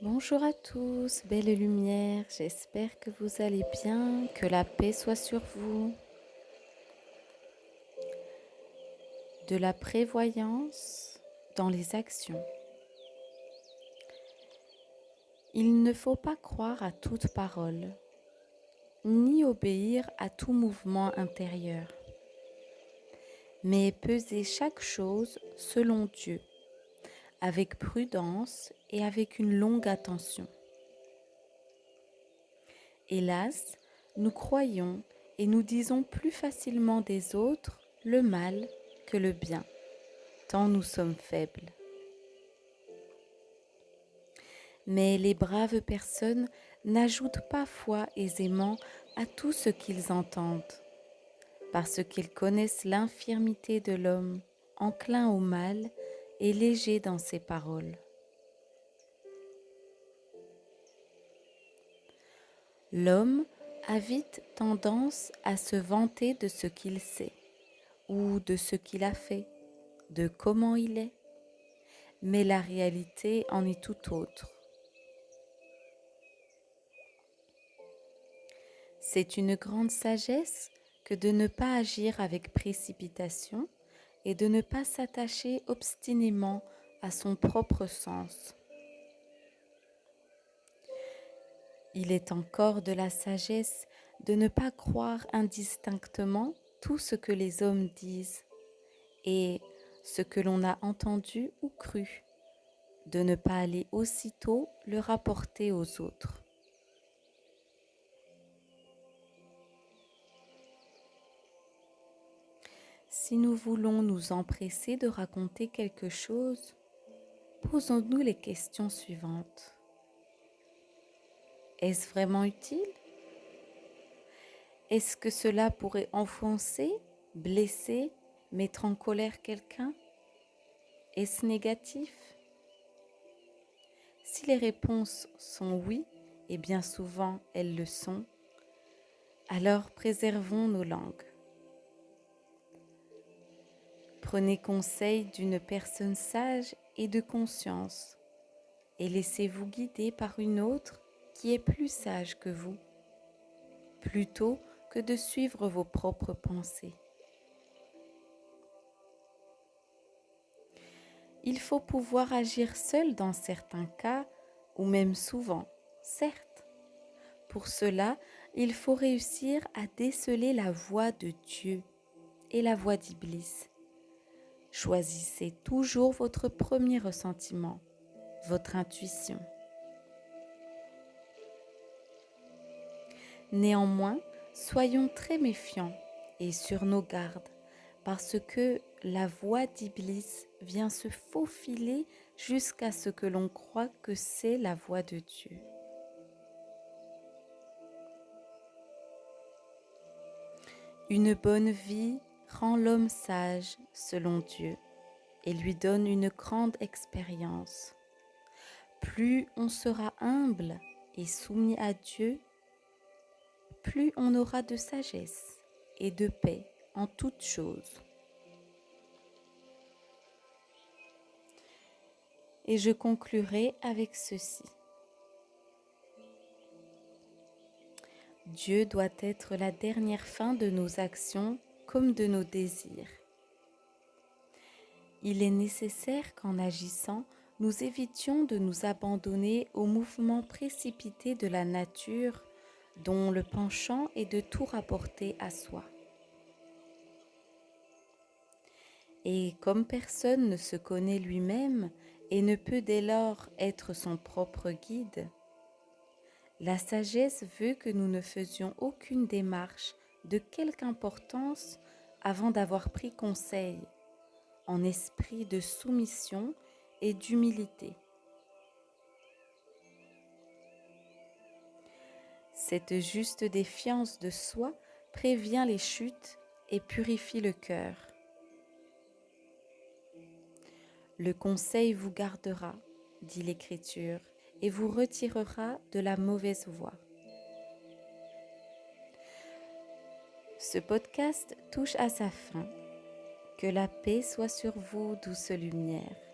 Bonjour à tous, belle lumière, j'espère que vous allez bien, que la paix soit sur vous. De la prévoyance dans les actions. Il ne faut pas croire à toute parole, ni obéir à tout mouvement intérieur, mais peser chaque chose selon Dieu, avec prudence et avec une longue attention. Hélas, nous croyons et nous disons plus facilement des autres le mal que le bien, tant nous sommes faibles. Mais les braves personnes n'ajoutent pas foi aisément à tout ce qu'ils entendent, parce qu'ils connaissent l'infirmité de l'homme, enclin au mal et léger dans ses paroles. L'homme a vite tendance à se vanter de ce qu'il sait, ou de ce qu'il a fait, de comment il est, mais la réalité en est tout autre. C'est une grande sagesse que de ne pas agir avec précipitation et de ne pas s'attacher obstinément à son propre sens. Il est encore de la sagesse de ne pas croire indistinctement tout ce que les hommes disent et ce que l'on a entendu ou cru, de ne pas aller aussitôt le rapporter aux autres. Si nous voulons nous empresser de raconter quelque chose, posons-nous les questions suivantes. Est-ce vraiment utile? Est-ce que cela pourrait enfoncer, blesser, mettre en colère quelqu'un? Est-ce négatif? Si les réponses sont oui, et bien souvent elles le sont, alors préservons nos langues. Prenez conseil d'une personne sage et de conscience et laissez-vous guider par une autre qui est plus sage que vous, plutôt que de suivre vos propres pensées. Il faut pouvoir agir seul dans certains cas, ou même souvent, certes. Pour cela, il faut réussir à déceler la voix de Dieu et la voix d'Iblis. Choisissez toujours votre premier ressentiment, votre intuition. Néanmoins, soyons très méfiants et sur nos gardes, parce que la voix d'Iblis vient se faufiler jusqu'à ce que l'on croie que c'est la voix de Dieu. Une bonne vie rend l'homme sage selon Dieu et lui donne une grande expérience. Plus on sera humble et soumis à Dieu, plus on aura de sagesse et de paix en toutes choses. Et je conclurai avec ceci. Dieu doit être la dernière fin de nos actions comme de nos désirs. Il est nécessaire qu'en agissant, nous évitions de nous abandonner aux mouvements précipités de la nature dont le penchant est de tout rapporter à soi. Et comme personne ne se connaît lui-même et ne peut dès lors être son propre guide, la sagesse veut que nous ne faisions aucune démarche de quelque importance avant d'avoir pris conseil, en esprit de soumission et d'humilité. Cette juste défiance de soi prévient les chutes et purifie le cœur. Le conseil vous gardera, dit l'Écriture, et vous retirera de la mauvaise voie. Ce podcast touche à sa fin. Que la paix soit sur vous, douce lumière.